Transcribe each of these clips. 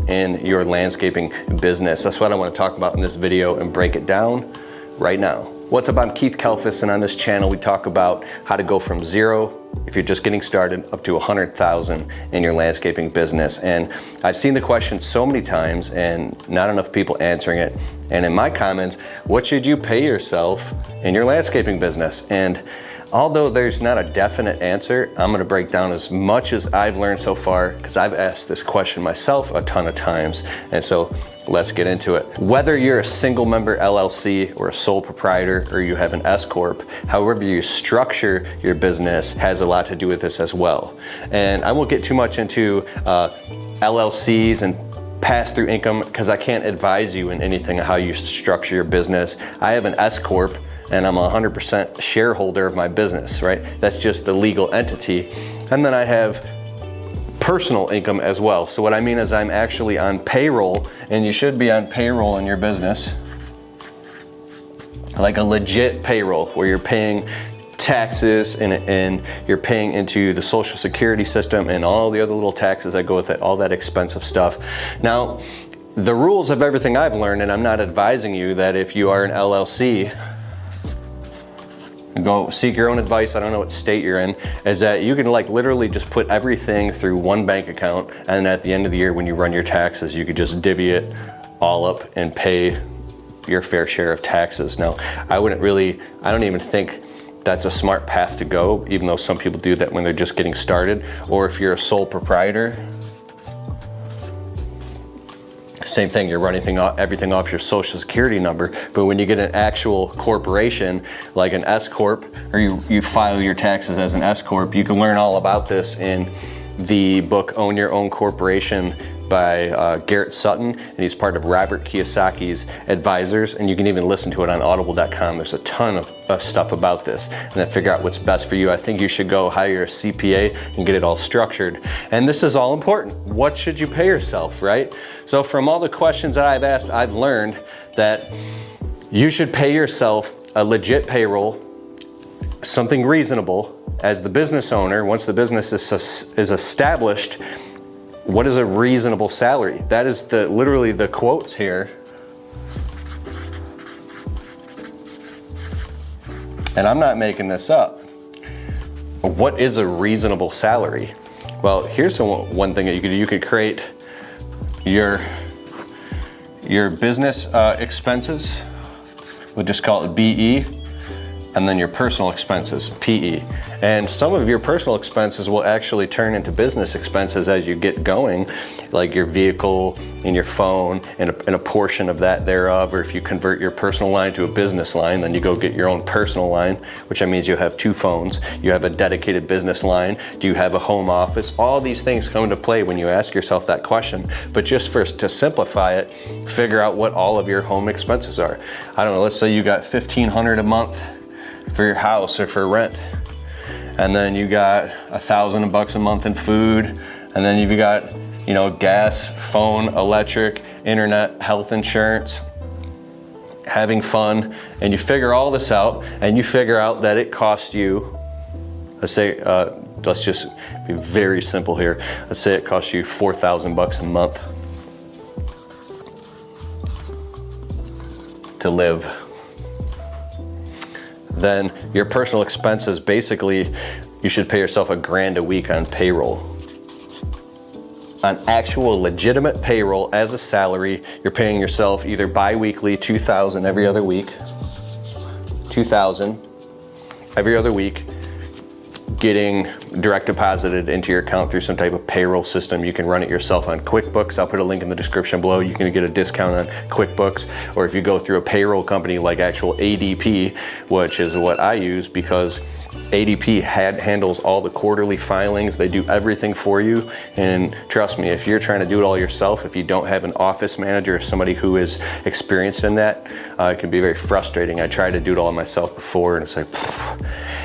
in your landscaping business. That's what I want to talk about in this video and break it down right now. What's up, I'm Keith Kelfis, and on this channel we talk about how to go from zero, if you're just getting started, up to 100,000 in your landscaping business. And I've seen the question so many times and not enough people answering it. And in my comments, what should you pay yourself in your landscaping business? And although there's not a definite answer, I'm gonna break down as much as I've learned so far, because I've asked this question myself a ton of times. And so let's get into it. Whether you're a single member LLC or a sole proprietor, or you have an SCorp, however you structure your business has a lot to do with this as well. And I won't get too much into LLCs and pass-through income, because I can't advise you in anything on how you structure your business. I have an SCorp, and I'm a 100% shareholder of my business, right? That's just the legal entity. And then I have personal income as well. So what I mean is I'm actually on payroll, and you should be on payroll in your business, like a legit payroll where you're paying taxes and you're paying into the Social Security system and all the other little taxes that go with it, all that expensive stuff. Now, the rules of everything I've learned, and I'm not advising you that if you are an LLC, go seek your own advice, I don't know what state you're in, is that you can like literally just put everything through one bank account, and at the end of the year when you run your taxes, you could just divvy it all up and pay your fair share of taxes. Now, I don't even think that's a smart path to go, even though some people do that when they're just getting started. Or if you're a sole proprietor, same thing, you're running everything off your Social Security number. But when you get an actual corporation like an SCorp, or you file your taxes as an SCorp, you can learn all about this in the book Own Your Own Corporation by Garrett Sutton, and he's part of Robert Kiyosaki's advisors, and you can even listen to it on audible.com. There's a ton of stuff about this, and then figure out what's best for you. I think you should go hire a CPA and get it all structured. And this is all important. What should you pay yourself, right? So from all the questions that I've asked, I've learned that you should pay yourself a legit payroll, something reasonable as the business owner. Once the business is established, what is a reasonable salary? That is literally the quotes here. And I'm not making this up. What is a reasonable salary? Well, here's one thing that you could do. You could create your business expenses. We'll just call it BE. And then your personal expenses, PE. And some of your personal expenses will actually turn into business expenses as you get going, like your vehicle and your phone and a portion of that thereof. Or if you convert your personal line to a business line, then you go get your own personal line, which means you have two phones. You have a dedicated business line. Do you have a home office? All these things come into play when you ask yourself that question. But just first, to simplify it, figure out what all of your home expenses are. I don't know, let's say you got $1,500 a month for your house or for rent, and then you got $1,000 a month in food, and then you've got, you know, gas, phone, electric, internet, health insurance, having fun, and you figure all this out, and you figure out that it costs you, let's say, let's just be very simple here, let's say it costs you $4,000 a month to live. Then your personal expenses, basically, you should pay yourself $1,000 a week on payroll. On actual legitimate payroll as a salary, you're paying yourself either bi-weekly, $2,000 every other week, $2,000 every other week, getting direct deposited into your account through some type of payroll system. You can run it yourself on QuickBooks. I'll put a link in the description below. You can get a discount on QuickBooks, or if you go through a payroll company like actual ADP, which is what I use, because ADP handles all the quarterly filings. They do everything for you. And trust me, if you're trying to do it all yourself, if you don't have an office manager or somebody who is experienced in that, it can be very frustrating. I tried to do it all myself before, and it's like,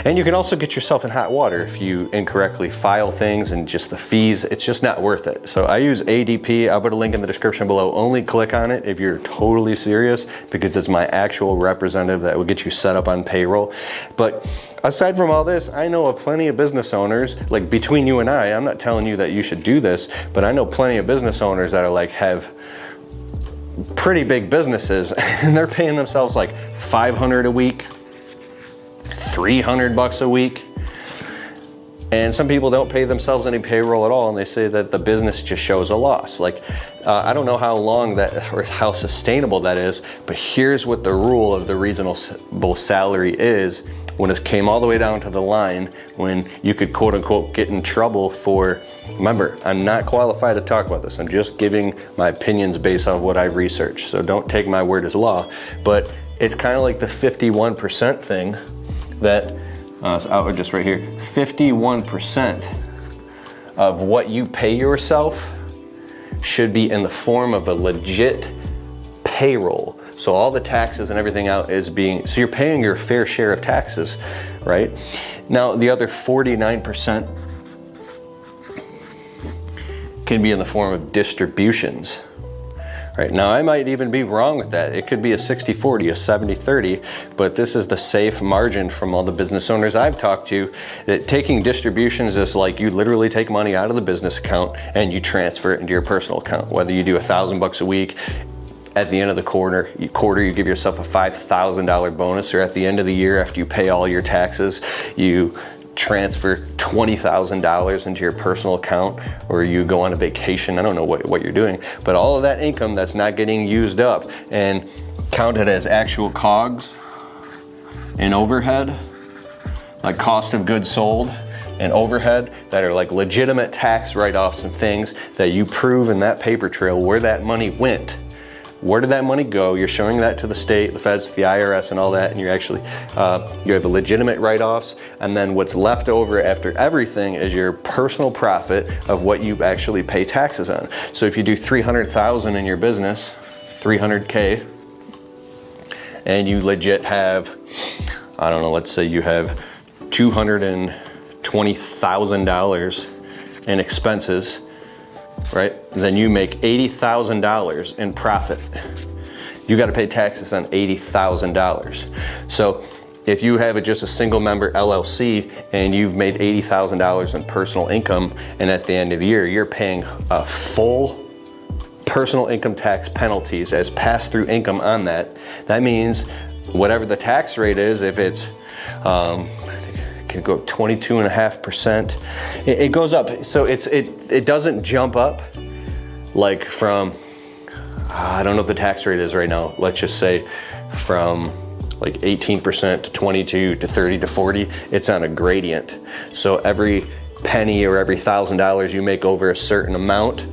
and you can also get yourself in hot water if you incorrectly file things, and just the fees, it's just not worth it. So I use ADP. I'll put a link in the description below. Only click on it if you're totally serious, because it's my actual representative that will get you set up on payroll. But Aside from all this, I know of plenty of business owners, like between you and I'm not telling you that you should do this, but I know plenty of business owners that are like, have pretty big businesses and they're paying themselves like $500 a week, $300 a week. And some people don't pay themselves any payroll at all, and they say that the business just shows a loss. Like, I don't know how long that or how sustainable that is, but here's what the rule of the reasonable salary is when it came all the way down to the line when you could quote unquote get in trouble for, remember, I'm not qualified to talk about this. I'm just giving my opinions based on what I've researched. So don't take my word as law, but it's kind of like the 51% thing that just right here, 51% of what you pay yourself should be in the form of a legit payroll. So all the taxes and everything out is being, so you're paying your fair share of taxes, right? Now the other 49% can be in the form of distributions. Right, now I might even be wrong with that. It could be a 60-40, a 70-30, but this is the safe margin from all the business owners I've talked to, that taking distributions is like you literally take money out of the business account and you transfer it into your personal account. Whether you do $1,000 a week, at the end of the quarter you give yourself a $5,000 bonus, or at the end of the year after you pay all your taxes, you transfer $20,000 into your personal account, or you go on a vacation. I don't know what you're doing, but all of that income that's not getting used up and counted as actual COGS and overhead, like cost of goods sold and overhead, that are like legitimate tax write-offs and things that you prove in that paper trail where that money went. Where did that money go? You're showing that to the state, the feds, the IRS, and all that, and you're actually, you have a legitimate write-offs, and then what's left over after everything is your personal profit of what you actually pay taxes on. So if you do $300,000 in your business, 300K, and you legit have, I don't know, let's say you have $220,000 in expenses, right? Then you make $80,000 in profit. You got to pay taxes on $80,000. So if you have just a single member LLC and you've made $80,000 in personal income, and at the end of the year you're paying a full personal income tax penalties as pass-through income on that, that means whatever the tax rate is, if it's can go 22.5%. It goes up. So it doesn't jump up like from, I don't know what the tax rate is right now. Let's just say from like 18% to 22 to 30 to 40. It's on a gradient. So every penny or every $1,000 you make over a certain amount,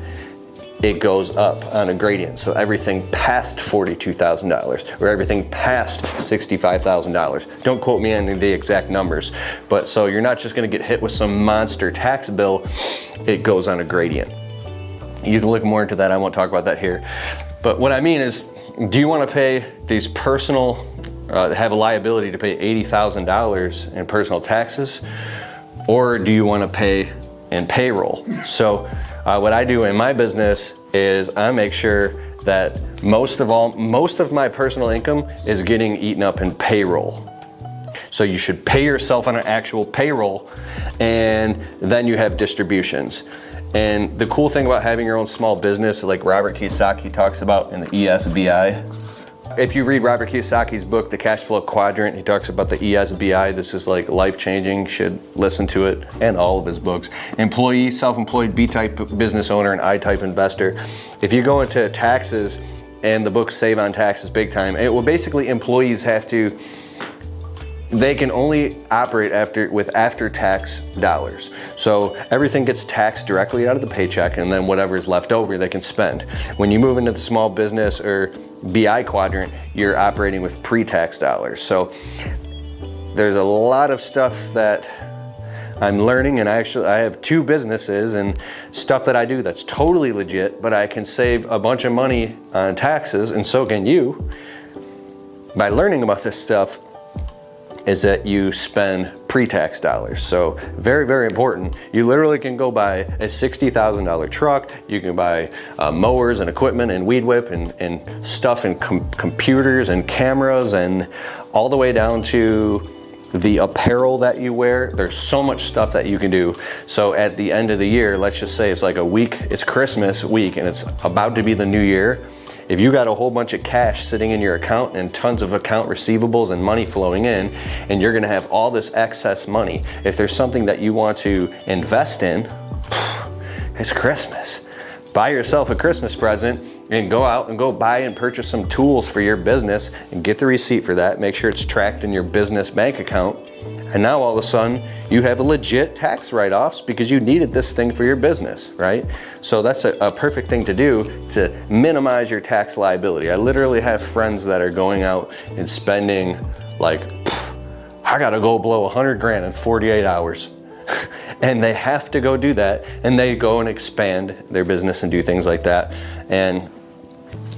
it goes up on a gradient. So everything past $42,000 or everything past $65,000. Don't quote me on the exact numbers, but so you're not just gonna get hit with some monster tax bill, it goes on a gradient. You can look more into that, I won't talk about that here. But what I mean is, do you wanna pay these personal, have a liability to pay $80,000 in personal taxes, or do you wanna pay in payroll? So what I do in my business is I make sure that most of my personal income is getting eaten up in payroll. So you should pay yourself on an actual payroll, and then you have distributions. And the cool thing about having your own small business, like Robert Kiyosaki talks about in the ESBI, if you read Robert Kiyosaki's book, The Cash Flow Quadrant, he talks about the ESBI. This is like life-changing, should listen to it, and all of his books. Employee, self-employed, B-type business owner, and I-type investor. If you go into taxes, and the book Save on Taxes Big Time, it will basically, employees have to, they can only operate with after-tax dollars. So everything gets taxed directly out of the paycheck, and then whatever is left over they can spend. When you move into the small business or BI quadrant, you're operating with pre-tax dollars. So there's a lot of stuff that I'm learning, and I have 2 businesses and stuff that I do that's totally legit, but I can save a bunch of money on taxes, and so can you, by learning about this stuff, is that you spend pre-tax dollars. So very, very important. You literally can go buy a $60,000 truck. You can buy mowers and equipment and weed whip and stuff and computers and cameras, and all the way down to the apparel that you wear. There's so much stuff that you can do. So at the end of the year, let's just say it's like a week, it's Christmas week and it's about to be the new year. If you got a whole bunch of cash sitting in your account and tons of account receivables and money flowing in, and you're gonna have all this excess money, if there's something that you want to invest in, it's Christmas. Buy yourself a Christmas present and go out and go buy and purchase some tools for your business and get the receipt for that. Make sure it's tracked in your business bank account. And now all of a sudden you have a legit tax write-offs because you needed this thing for your business, right? So that's a perfect thing to do to minimize your tax liability. I literally have friends that are going out and spending like, I gotta go blow 100 grand in 48 hours. And they have to go do that, and they go and expand their business and do things like that. And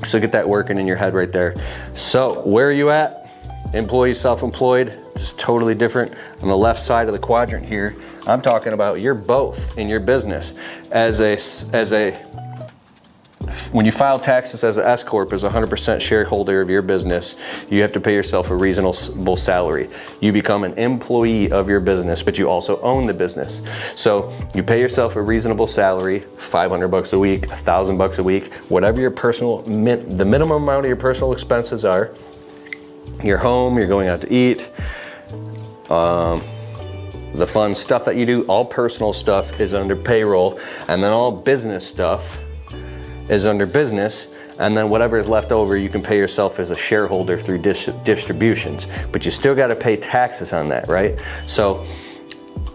so get that working in your head right there. So where are you at? Employee, self-employed, just totally different. On the left side of the quadrant here, I'm talking about you're both in your business. When you file taxes as an SCorp, as a 100% shareholder of your business, you have to pay yourself a reasonable salary. You become an employee of your business, but you also own the business. So you pay yourself a reasonable salary, 500 bucks a week, 1,000 bucks a week, whatever your the minimum amount of your personal expenses are. You're home, you're going out to eat, the fun stuff that you do, all personal stuff is under payroll, and then all business stuff is under business, and then whatever is left over you can pay yourself as a shareholder through distributions, but you still got to pay taxes on that, right? So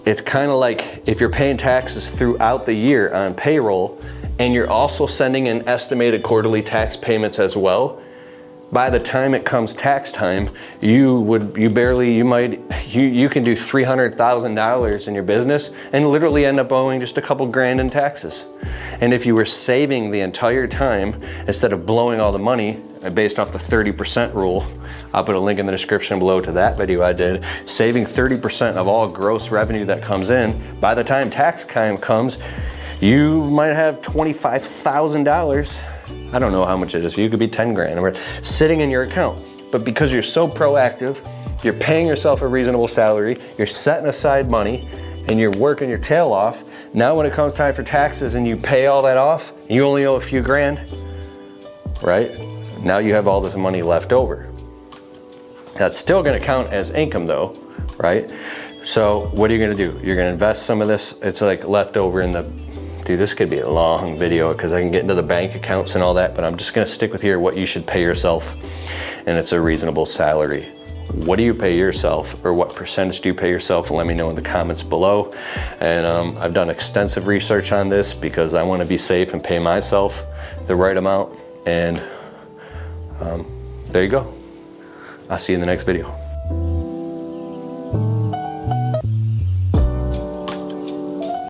it's kind of like if you're paying taxes throughout the year on payroll and you're also sending in estimated quarterly tax payments as well, by the time it comes tax time, you can do $300,000 in your business and literally end up owing just a couple grand in taxes. And if you were saving the entire time, instead of blowing all the money based off the 30% rule, I'll put a link in the description below to that video I did, saving 30% of all gross revenue that comes in, by the time tax time comes, you might have $25,000. I don't know how much it is. You could be 10 grand or sitting in your account. But because you're so proactive, you're paying yourself a reasonable salary, you're setting aside money, and you're working your tail off. Now when it comes time for taxes and you pay all that off, you only owe a few grand, right? Now you have all this money left over. That's still gonna count as income though, right? So what are you gonna do? You're gonna invest some of this, it's like left over in the, dude, this could be a long video because I can get into the bank accounts and all that, but I'm just gonna stick with here what you should pay yourself, and it's a reasonable salary. What do you pay yourself, or what percentage do you pay yourself? Let me know in the comments below. And I've done extensive research on this because I want to be safe and pay myself the right amount. And there you go. I'll see you in the next video.